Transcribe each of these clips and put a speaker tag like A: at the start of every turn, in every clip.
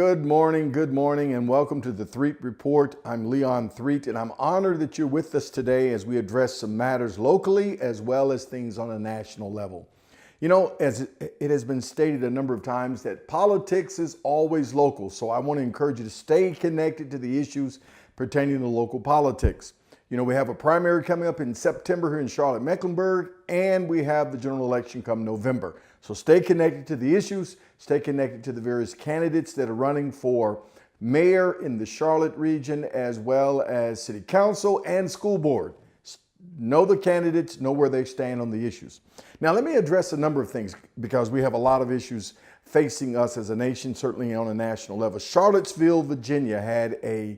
A: Good morning, and welcome to the Threatt Report. I'm Leon Threatt, and I'm honored that you're with us today as we address some matters locally as well as things on a national level. You know, as it has been stated a number of times, that politics is always local, so I want to encourage you to stay connected to the issues pertaining to local politics. You know, we have a primary coming up in September here in Charlotte, Mecklenburg, and we have the general election come November. So stay connected to the issues, stay connected to the various candidates that are running for mayor in the Charlotte region, as well as city council and school board. Know the candidates, know where they stand on the issues. Now, let me address a number of things because we have a lot of issues facing us as a nation, certainly on a national level. Charlottesville, Virginia had a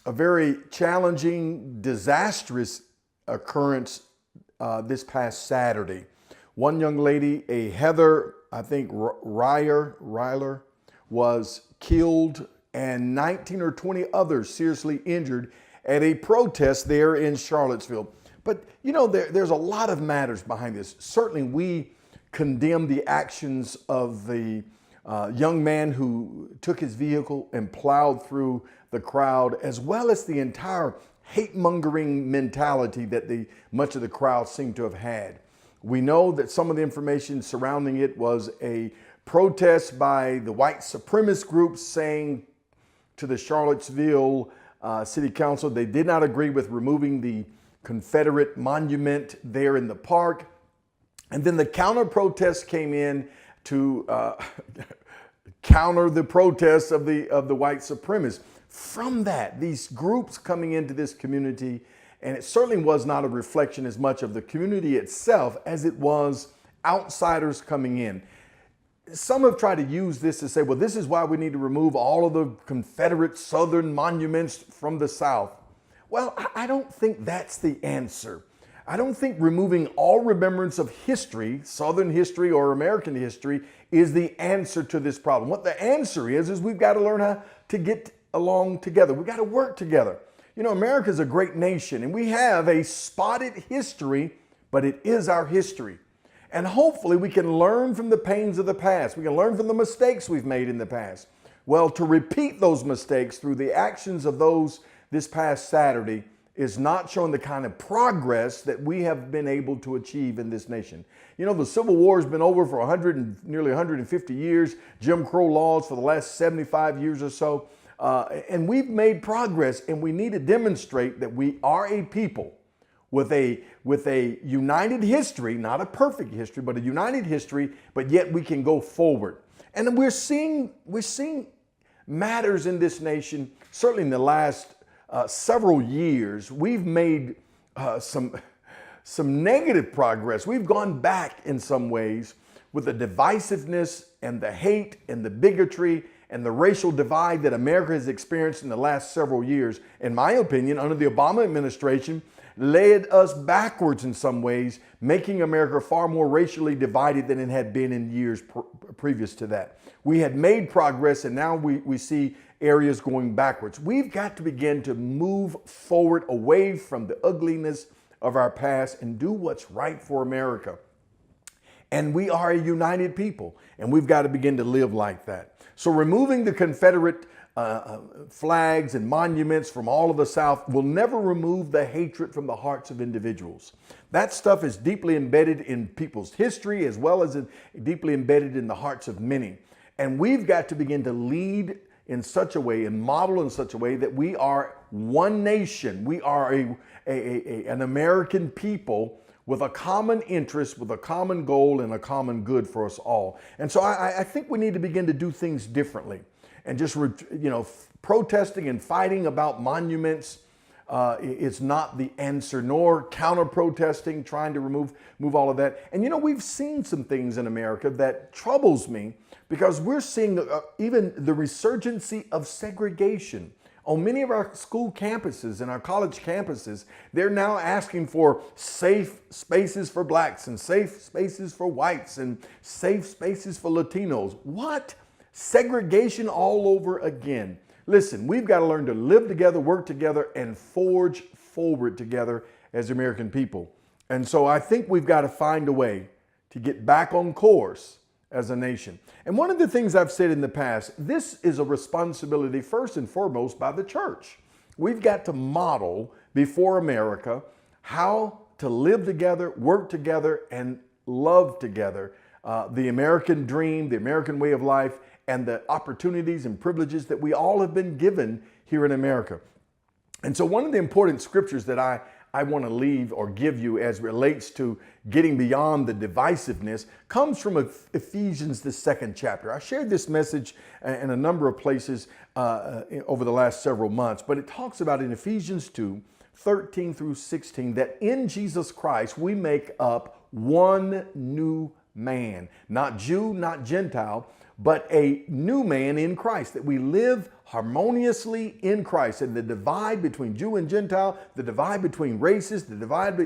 A: very challenging, disastrous occurrence this past Saturday. One young lady, a Heather, I think Ryler, was killed and 19 or 20 others seriously injured at a protest there in Charlottesville. But you know, there's a lot of matters behind this. Certainly we condemn the actions of the young man who took his vehicle and plowed through the crowd, as well as the entire hate-mongering mentality that much of the crowd seemed to have had. We know that some of the information surrounding it was a protest by the white supremacist group saying to the Charlottesville City Council they did not agree with removing the Confederate monument there in the park. And then the counter protest came in to counter the protests of the white supremacists. From that, these groups coming into this community, and it certainly was not a reflection as much of the community itself as it was outsiders coming in. Some have tried to use this to say, well, this is why we need to remove all of the Confederate Southern monuments from the South. Well, I don't think that's the answer. I don't think removing all remembrance of history, Southern history or American history, is the answer to this problem. What the answer is we've got to learn how to get along together. We've got to work together. You know, America is a great nation and we have a spotted history, but it is our history. And hopefully we can learn from the pains of the past. We can learn from the mistakes we've made in the past. Well, to repeat those mistakes through the actions of those this past Saturday is not showing the kind of progress that we have been able to achieve in this nation. You know, the Civil War has been over for nearly 150 years, Jim Crow laws for the last 75 years or so. And we've made progress, and we need to demonstrate that we are a people with a united history, not a perfect history, but a united history, but yet we can go forward. And we're seeing matters in this nation, certainly in the last several years, we've made some negative progress. We've gone back in some ways with the divisiveness and the hate and the bigotry and the racial divide that America has experienced in the last several years, in my opinion, under the Obama administration, led us backwards in some ways, making America far more racially divided than it had been in years previous to that. We had made progress, and now we see areas going backwards. We've got to begin to move forward away from the ugliness of our past and do what's right for America. And we are a united people, and we've got to begin to live like that. So removing the Confederate flags and monuments from all of the South will never remove the hatred from the hearts of individuals. That stuff is deeply embedded in people's history as well as deeply embedded in the hearts of many. And we've got to begin to lead in such a way and model in such a way that we are one nation. We are an American people with a common interest, with a common goal, and a common good for us all. And so I think we need to begin to do things differently. And just, protesting and fighting about monuments is not the answer, nor counter-protesting, trying to remove all of that. And we've seen some things in America that troubles me because we're seeing even the resurgency of segregation. On many of our school campuses and our college campuses, they're now asking for safe spaces for blacks and safe spaces for whites and safe spaces for Latinos. What? Segregation all over again. Listen, we've got to learn to live together, work together, and forge forward together as American people. And so I think we've got to find a way to get back on course as a nation. And one of the things I've said in the past, this is a responsibility first and foremost by the church. We've got to model before America how to live together, work together, and love together. The American dream, the American way of life, and the opportunities and privileges that we all have been given here in America. And so one of the important scriptures that I want to leave or give you as relates to getting beyond the divisiveness comes from Ephesians, the 2nd chapter. I shared this message in a number of places over the last several months, but it talks about in Ephesians 2:13 through 16, that in Jesus Christ we make up one new man, not Jew, not Gentile, but a new man in Christ, that we live harmoniously in Christ. And the divide between Jew and Gentile, the divide between races, the divide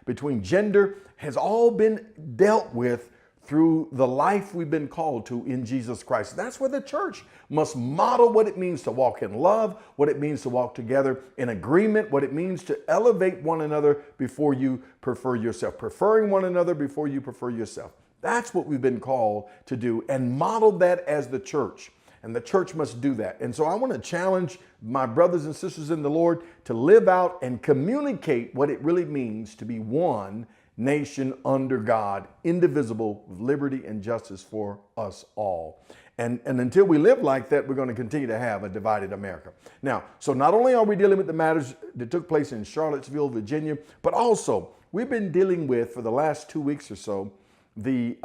A: between gender has all been dealt with through the life we've been called to in Jesus Christ. That's where the church must model what it means to walk in love, what it means to walk together in agreement, what it means to elevate one another before you prefer yourself, preferring one another before you prefer yourself. That's what we've been called to do, and model that as the church. And the church must do that. And so I want to challenge my brothers and sisters in the Lord to live out and communicate what it really means to be one nation under God, indivisible, with liberty and justice for us all. And until we live like that, we're going to continue to have a divided America. Now, so not only are we dealing with the matters that took place in Charlottesville, Virginia, but also we've been dealing with, for the last 2 weeks or so, the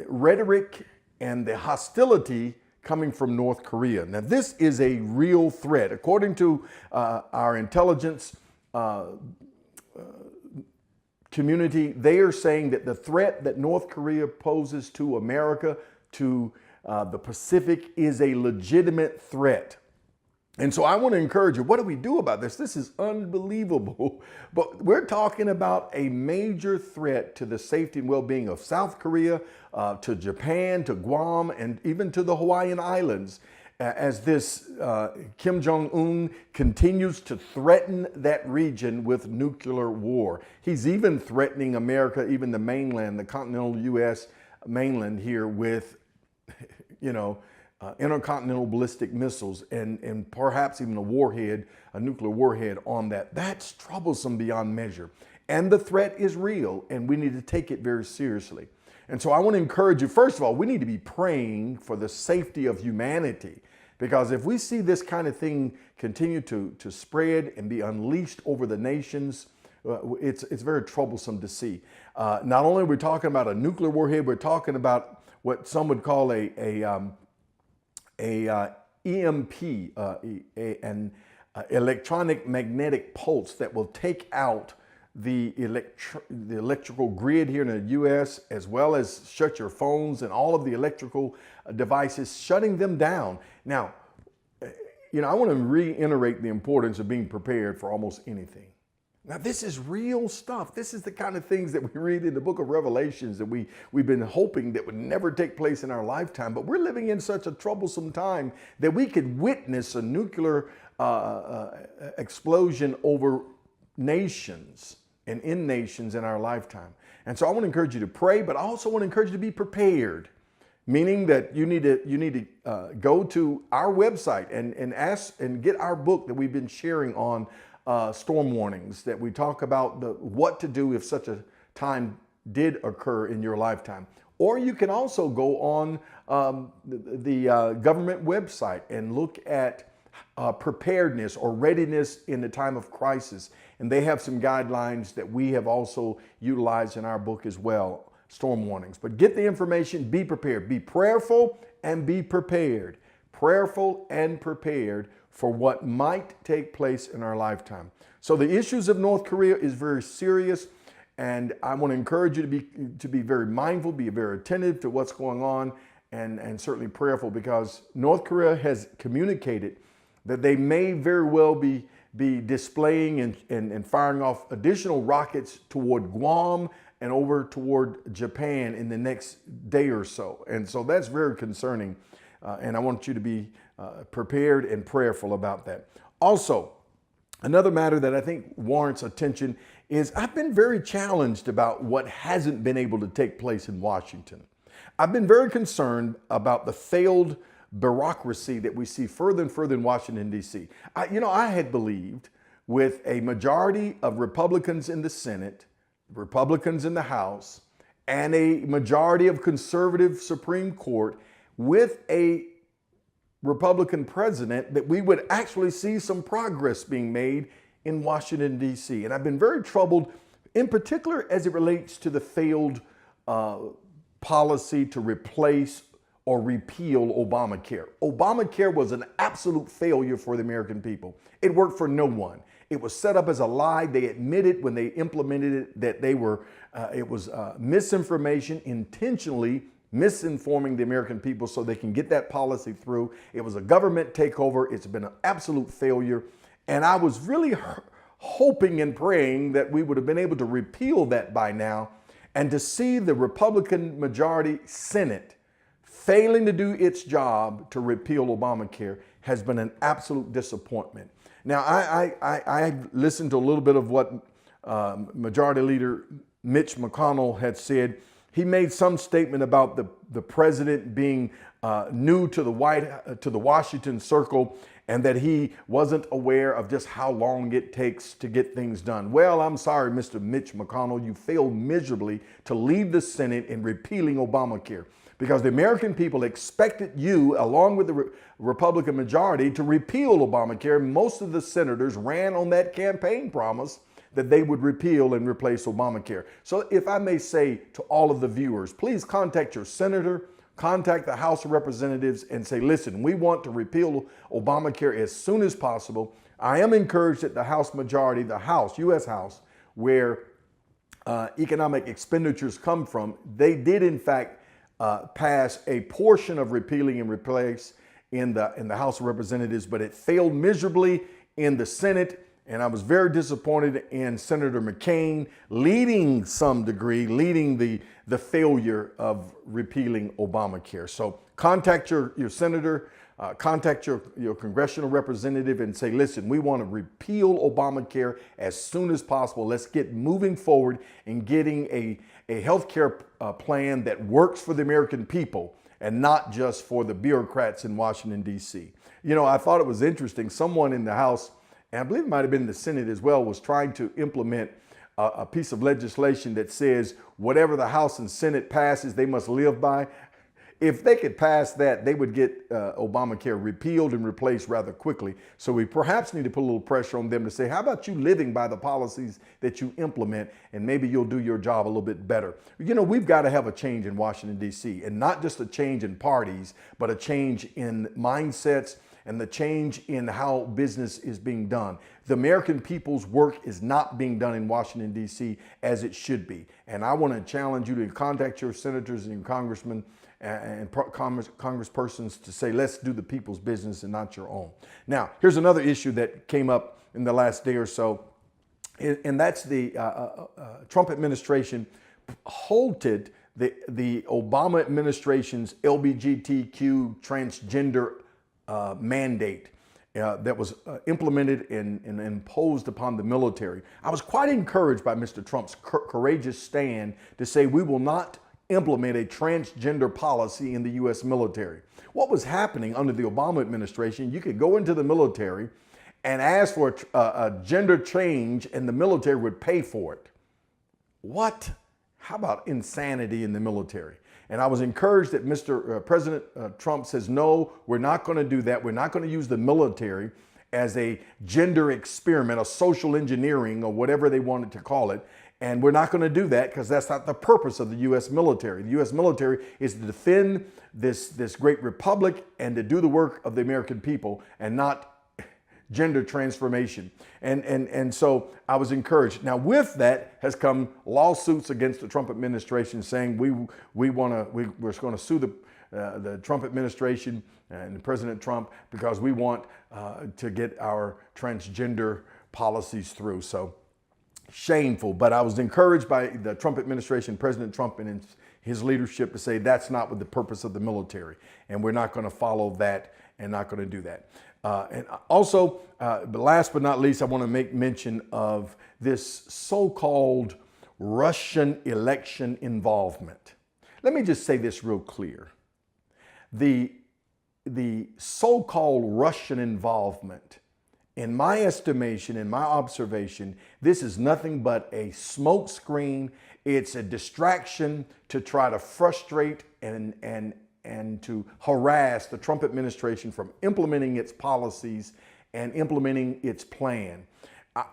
A: rhetoric and the hostility coming from North Korea. Now, this is a real threat. According to our intelligence community, they are saying that the threat that North Korea poses to America, to the Pacific, is a legitimate threat. And so I want to encourage you, what do we do about this? This is unbelievable. But we're talking about a major threat to the safety and well-being of South Korea, to Japan, to Guam, and even to the Hawaiian Islands, as this Kim Jong-un continues to threaten that region with nuclear war. He's even threatening America, even the mainland, the continental U.S. mainland here, with, intercontinental ballistic missiles and perhaps even a nuclear warhead on that. That's troublesome beyond measure. And the threat is real, and we need to take it very seriously. And so I want to encourage you, first of all, we need to be praying for the safety of humanity, because if we see this kind of thing continue to spread and be unleashed over the nations, it's very troublesome to see. Not only are we talking about a nuclear warhead, we're talking about what some would call a EMP, an electronic magnetic pulse that will take out the electrical grid here in the U.S., as well as shut your phones and all of the electrical devices, shutting them down. Now, I want to reiterate the importance of being prepared for almost anything. Now, this is real stuff. This is the kind of things that we read in the book of Revelations that we've been hoping that would never take place in our lifetime. But we're living in such a troublesome time that we could witness a nuclear explosion over nations and in nations in our lifetime. And so I want to encourage you to pray, but I also want to encourage you to be prepared, meaning that you need to go to our website and ask and get our book that we've been sharing on storm warnings, that we talk about what to do if such a time did occur in your lifetime. Or you can also go on the government website and look at preparedness or readiness in the time of crisis. And they have some guidelines that we have also utilized in our book as well, storm warnings. But get the information, be prepared, be prayerful and be prepared. Prayerful and prepared for what might take place in our lifetime. So the issues of North Korea is very serious, and I want to encourage you to be very mindful, be very attentive to what's going on, and certainly prayerful, because North Korea has communicated that they may very well be displaying and firing off additional rockets toward Guam and over toward Japan in the next day or so. And so that's very concerning, and I want you to be prepared and prayerful about that. Also, another matter that I think warrants attention is I've been very challenged about what hasn't been able to take place in Washington. I've been very concerned about the failed bureaucracy that we see further and further in Washington, D.C. I had believed with a majority of Republicans in the Senate, Republicans in the House, and a majority of conservative Supreme Court with a Republican president that we would actually see some progress being made in Washington, D.C. And I've been very troubled, in particular as it relates to the failed policy to replace or repeal Obamacare. Obamacare was an absolute failure for the American people. It worked for no one. It was set up as a lie. They admitted when they implemented it that it was misinformation, intentionally misinforming the American people so they can get that policy through. It was a government takeover. It's been an absolute failure. And I was really hoping and praying that we would have been able to repeal that by now, and to see the Republican majority Senate failing to do its job to repeal Obamacare has been an absolute disappointment. Now, I listened to a little bit of what Majority Leader Mitch McConnell had said. He made some statement about the president being new to the Washington circle, and that he wasn't aware of just how long it takes to get things done. Well, I'm sorry, Mr. Mitch McConnell, you failed miserably to lead the Senate in repealing Obamacare, because the American people expected you, along with the Republican majority, to repeal Obamacare. Most of the senators ran on that campaign promise that they would repeal and replace Obamacare. So if I may say to all of the viewers, please contact your senator, contact the House of Representatives and say, listen, we want to repeal Obamacare as soon as possible. I am encouraged that the House majority, the House, U.S. House, where economic expenditures come from, they did in fact pass a portion of repealing and replace in the House of Representatives, but it failed miserably in the Senate. And I was very disappointed in Senator McCain leading the failure of repealing Obamacare. So contact your senator, contact your congressional representative and say, listen, we want to repeal Obamacare as soon as possible. Let's get moving forward and getting a health care plan that works for the American people and not just for the bureaucrats in Washington, D.C. I thought it was interesting. Someone in the House, and I believe it might have been the Senate as well, was trying to implement a piece of legislation that says whatever the House and Senate passes, they must live by. If they could pass that, they would get Obamacare repealed and replaced rather quickly. So we perhaps need to put a little pressure on them to say, how about you living by the policies that you implement, and maybe you'll do your job a little bit better. We've got to have a change in Washington, D.C., and not just a change in parties, but a change in mindsets and the change in how business is being done. The American people's work is not being done in Washington, D.C. as it should be. And I want to challenge you to contact your senators and your congressmen and congresspersons to say, let's do the people's business and not your own. Now, here's another issue that came up in the last day or so, and that's the Trump administration halted the Obama administration's LGBTQ transgender mandate that was implemented and imposed upon the military. I was quite encouraged by Mr. Trump's courageous stand to say we will not implement a transgender policy in the U.S. military. What was happening under the Obama administration, you could go into the military and ask for a gender change and the military would pay for it. What? How about insanity in the military? And I was encouraged that President Trump says, no, we're not going to do that. We're not going to use the military as a gender experiment, a social engineering or whatever they wanted to call it. And we're not going to do that because that's not the purpose of the U.S. military. The U.S. military is to defend this great republic and to do the work of the American people and not gender transformation. And so I was encouraged. Now with that has come lawsuits against the Trump administration saying we're going to sue the Trump administration and President Trump because we want to get our transgender policies through. So shameful, but I was encouraged by the Trump administration, President Trump and his leadership to say that's not what the purpose of the military, and we're not going to follow that and not going to do that. And also, but last but not least, I want to make mention of this so-called Russian election involvement. Let me just say this real clear. The so-called Russian involvement, in my estimation, in my observation, this is nothing but a smokescreen. It's a distraction to try to frustrate and to harass the Trump administration from implementing its policies and implementing its plan.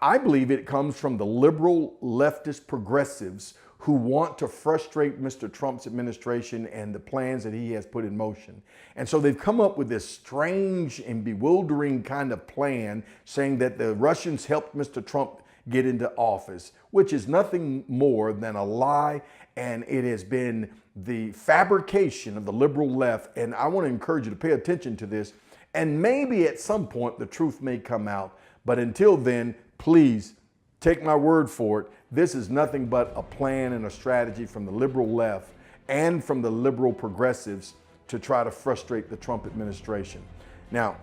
A: I believe it comes from the liberal leftist progressives who want to frustrate Mr. Trump's administration and the plans that he has put in motion. And so they've come up with this strange and bewildering kind of plan saying that the Russians helped Mr. Trump get into office, which is nothing more than a lie. And it has been the fabrication of the liberal left. And I want to encourage you to pay attention to this. And maybe at some point the truth may come out. But until then, please take my word for it. This is nothing but a plan and a strategy from the liberal left and from the liberal progressives to try to frustrate the Trump administration. Now,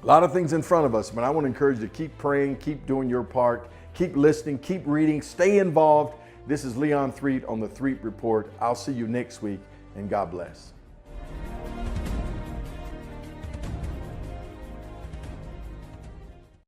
A: a lot of things in front of us, but I want to encourage you to keep praying, keep doing your part, keep listening, keep reading, stay involved. This is Leon Threatt on the Threatt Report. I'll see you next week, and God bless.